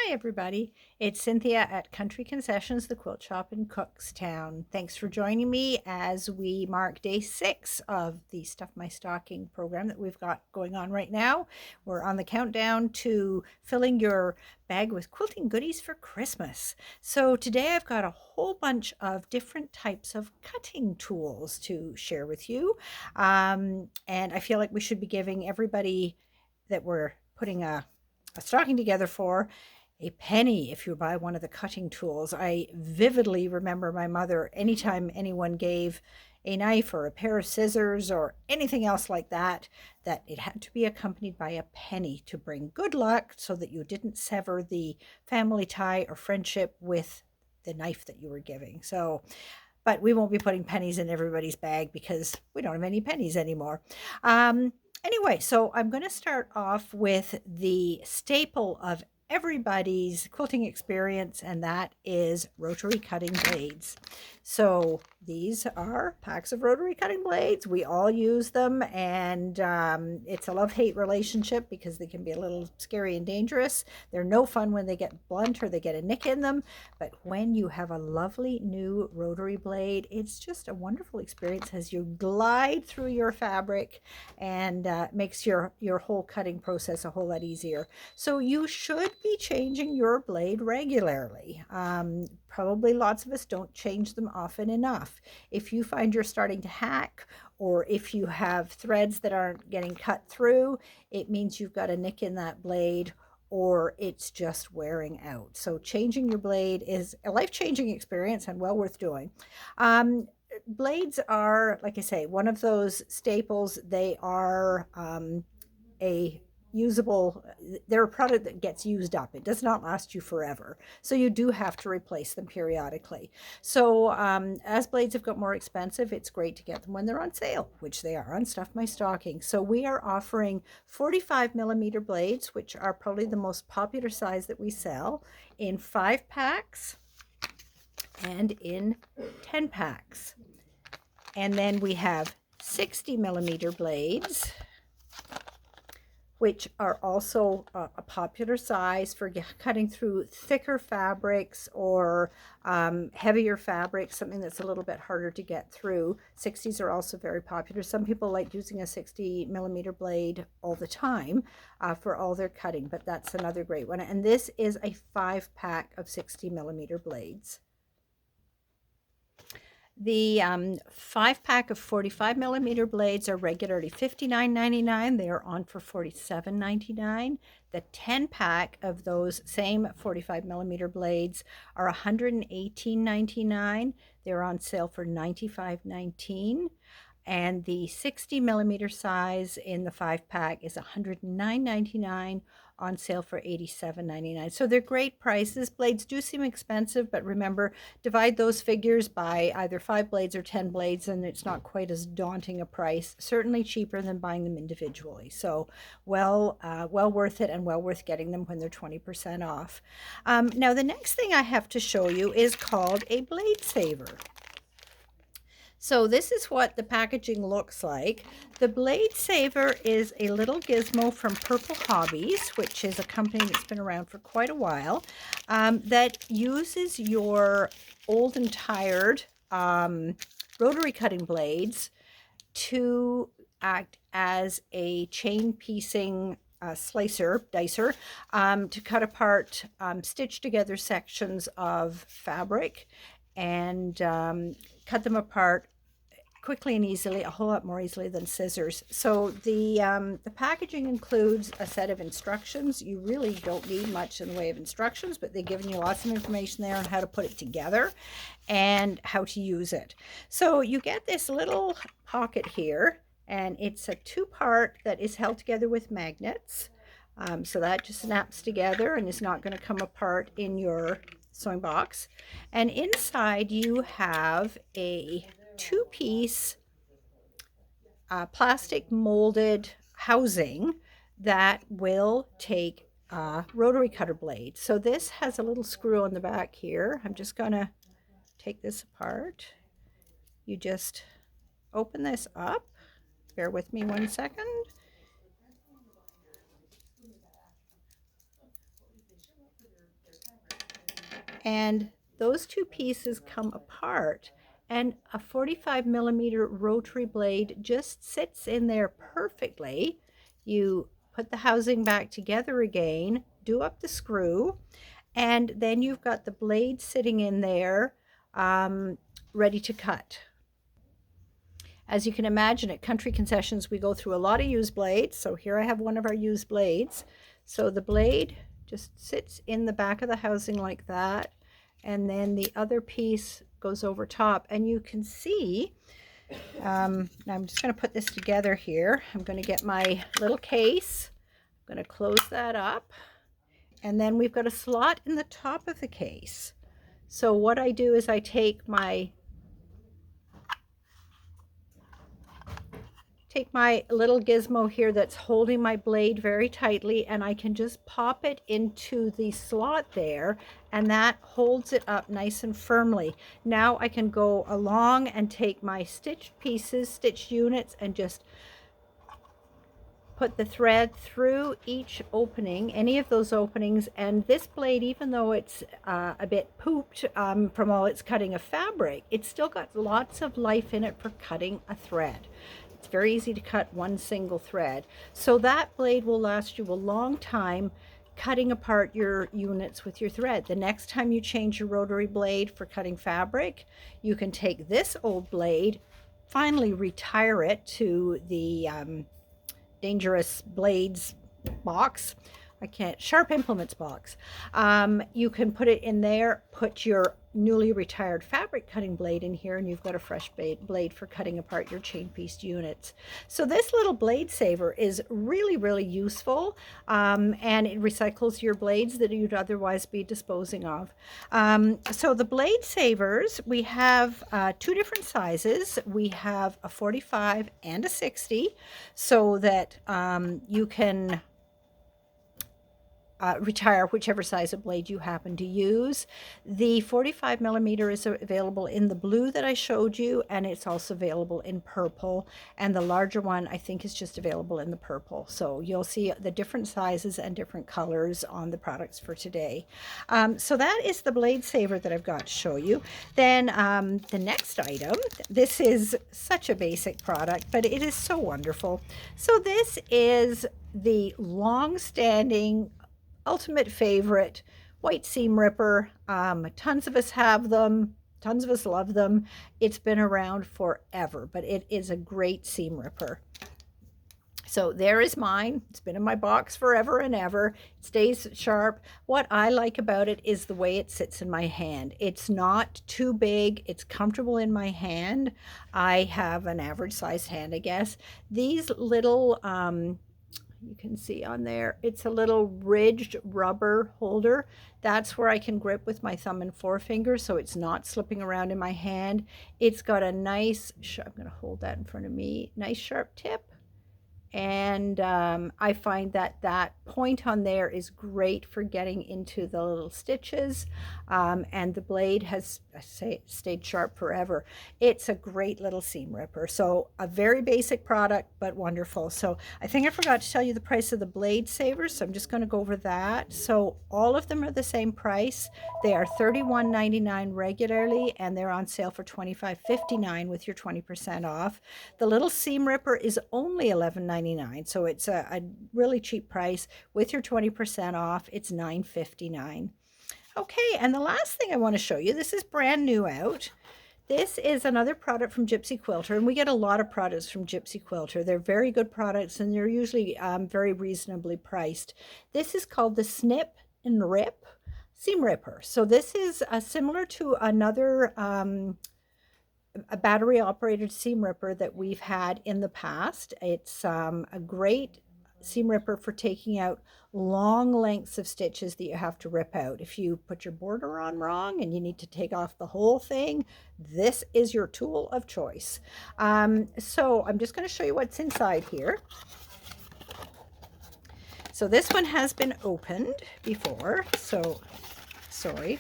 Hi, everybody. It's Cynthia at Country Concessions, the quilt shop in Cookstown. Thanks for joining me as we mark day 6 of the Stuff My Stocking program that we've got going on right now. We're on the countdown to filling your bag with quilting goodies for Christmas. So today I've got a whole bunch of different types of cutting tools to share with you. And I feel like we should be giving everybody that we're putting a stocking together for a penny if you buy one of the cutting tools. I vividly remember my mother, anytime anyone gave a knife or a pair of scissors or anything else like that, that it had to be accompanied by a penny to bring good luck so that you didn't sever the family tie or friendship with the knife that you were giving. So, but we won't be putting pennies in everybody's bag because we don't have any pennies anymore. Anyway, so I'm going to start off with the staple of everybody's quilting experience, and that is rotary cutting blades. So these are packs of rotary cutting blades. We all use them, and it's a love-hate relationship because they can be a little scary and dangerous. They're no fun when they get blunt or they get a nick in them, but when you have a lovely new rotary blade, it's just a wonderful experience as you glide through your fabric and makes your whole cutting process a whole lot easier. So you should be changing your blade regularly. Probably lots of us don't change them often enough. If you find you're starting to hack, or if you have threads that aren't getting cut through, it means you've got a nick in that blade or it's just wearing out. So changing your blade is a life-changing experience and well worth doing. Blades are, like I say, one of those staples. They are a usable, they're a product that gets used up. It does not last you forever. So you do have to replace them periodically. So as blades have got more expensive, it's great to get them when they're on sale, which they are on Stuff My Stocking. So we are offering 45 millimeter blades, which are probably the most popular size that we sell, in 5 packs and in 10 packs. And then we have 60 millimeter blades, which are also a popular size for cutting through thicker fabrics or heavier fabrics, something that's a little bit harder to get through. 60s are also very popular. Some people like using a 60 millimeter blade all the time for all their cutting, but that's another great one. And this is a 5-pack of 60 millimeter blades. The 5-pack of 45 millimeter blades are regularly $59.99. They are on for $47.99. The 10-pack of those same 45 millimeter blades are $118.99. They're on sale for $95.19. And the 60 millimeter size in the 5-pack is $109.99, on sale for $87.99. So they're great prices. Blades do seem expensive, but remember, divide those figures by either 5 blades or 10 blades, and it's not quite as daunting a price. Certainly cheaper than buying them individually. So well worth it, and well worth getting them when they're 20% off. Now the next thing I have to show you is called a blade saver. So this is what the packaging looks like. The Blade Saver is a little gizmo from Purple Hobbies, which is a company that's been around for quite a while, that uses your old and tired rotary cutting blades to act as a chain piecing dicer, to cut apart stitch together sections of fabric and cut them apart quickly and easily, a whole lot more easily than scissors. So the packaging includes a set of instructions. You really don't need much in the way of instructions, but they've given you lots of information there on how to put it together and how to use it. So you get this little pocket here, and it's a 2-part that is held together with magnets. So that just snaps together and is not going to come apart in your sewing box. And inside you have a 2-piece plastic molded housing that will take rotary cutter blade. So this has a little screw on the back here. I'm just gonna take this apart. You just open this up. Bear with me 1 second. And those two pieces come apart, and a 45mm rotary blade just sits in there perfectly. You put the housing back together again, do up the screw, and then you've got the blade sitting in there, ready to cut. As you can imagine, at Country Concessions, we go through a lot of used blades. So here I have one of our used blades. So the blade just sits in the back of the housing like that. And then the other piece goes over top. And you can see, now I'm just going to put this together here. I'm going to get my little case. I'm going to close that up. And then we've got a slot in the top of the case. So what I do is I take my little gizmo here that's holding my blade very tightly, and I can just pop it into the slot there, and that holds it up nice and firmly. Now I can go along and take my stitched pieces, stitched units, and just put the thread through each opening, any of those openings. And this blade, even though it's a bit pooped from all its cutting of fabric, it's still got lots of life in it for cutting a thread. It's very easy to cut one single thread. So that blade will last you a long time cutting apart your units with your thread. The next time you change your rotary blade for cutting fabric, you can take this old blade, finally retire it to the dangerous blades box. Sharp implements box. You can put it in there, put your newly retired fabric cutting blade in here, and you've got a fresh blade for cutting apart your chain piece units. So this little blade saver is really, really useful, and it recycles your blades that you'd otherwise be disposing of. So the blade savers, we have two different sizes. We have a 45 and a 60, so that you can retire whichever size of blade you happen to use. The 45mm is available in the blue that I showed you, and it's also available in purple, and the larger one I think is just available in the purple. So you'll see the different sizes and different colors on the products for today. So that is the blade saver that I've got to show you. Then the next item, this is such a basic product, but it is so wonderful. So this is the long-standing ultimate favorite white seam ripper. Tons of us have them, tons of us love them. It's been around forever, but it is a great seam ripper. So there is mine. It's been in my box forever and ever. It stays sharp. What I like about it is the way it sits in my hand. It's not too big. It's comfortable in my hand. I have an average sized hand, I guess. These little you can see on there, it's a little ridged rubber holder. That's where I can grip with my thumb and forefinger, so it's not slipping around in my hand. It's got a nice, I'm going to hold that in front of me, nice sharp tip. And I find that that point on there is great for getting into the little stitches, and the blade has, I say, stayed sharp forever. It's a great little seam ripper. So a very basic product, but wonderful. So I think I forgot to tell you the price of the blade savers, so I'm just going to go over that. So all of them are the same price. They are $31.99 regularly, and they're on sale for $25.59 with your 20% off. The little seam ripper is only $11.99. So it's a really cheap price. With your 20% off, it's $9.59. Okay, and the last thing I want to show you, this is brand new out. This is another product from Gypsy Quilter, and we get a lot of products from Gypsy Quilter. They're very good products, and they're usually very reasonably priced. This is called the Snip and Rip Seam Ripper. So this is similar to another a battery operated seam ripper that we've had in the past. It's a great seam ripper for taking out long lengths of stitches that you have to rip out. If you put your border on wrong and you need to take off the whole thing, this is your tool of choice. So I'm just going to show you what's inside here. So this one has been opened before, so sorry.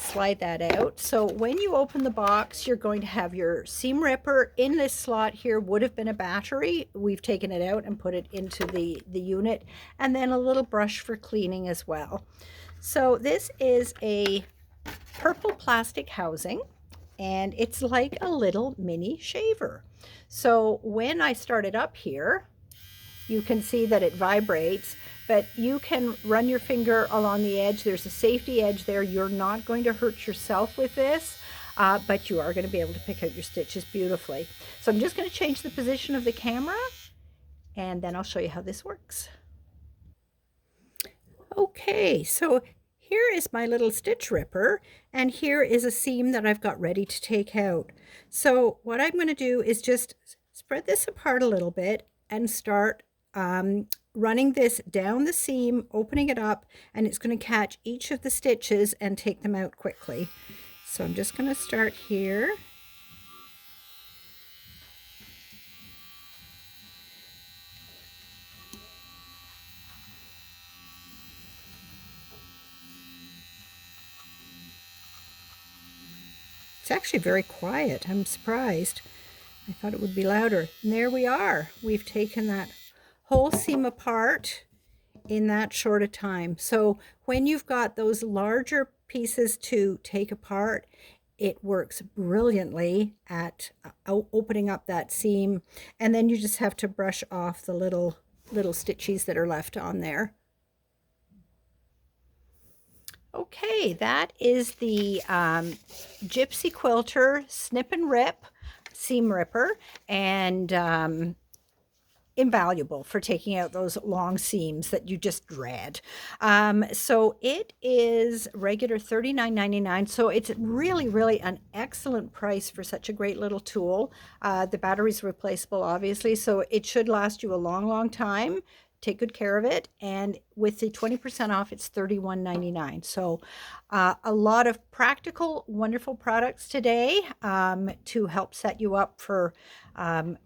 slide that out. So when you open the box, you're going to have your seam ripper. In this slot here would have been a battery. We've taken it out and put it into the unit, and then a little brush for cleaning as well. So this is a purple plastic housing, and it's like a little mini shaver. So when I start it up here, you can see that it vibrates, but you can run your finger along the edge. There's a safety edge there. You're not going to hurt yourself with this, but you are going to be able to pick out your stitches beautifully. So I'm just going to change the position of the camera, and then I'll show you how this works. Okay, so here is my little stitch ripper, and here is a seam that I've got ready to take out. So what I'm going to do is just spread this apart a little bit and start running this down the seam, opening it up, and it's going to catch each of the stitches and take them out quickly. So I'm just going to start here. It's actually very quiet. I'm surprised. I thought it would be louder. And there we are. We've taken that whole seam apart in that short a time. So when you've got those larger pieces to take apart, it works brilliantly at opening up that seam. And then you just have to brush off the little stitchies that are left on there. Okay, that is the Gypsy Quilter Snip and Rip seam ripper, and invaluable for taking out those long seams that you just dread. So it is regular $39.99. So it's really an excellent price for such a great little tool. The battery's replaceable, obviously, so it should last you a long time. Take good care of it, and with the 20% off, it's $31.99. So a lot of practical, wonderful products today to help set you up for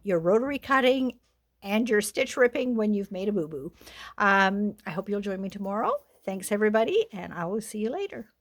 your rotary cutting and your stitch ripping when you've made a boo-boo. I hope you'll join me tomorrow. Thanks, everybody, and I will see you later.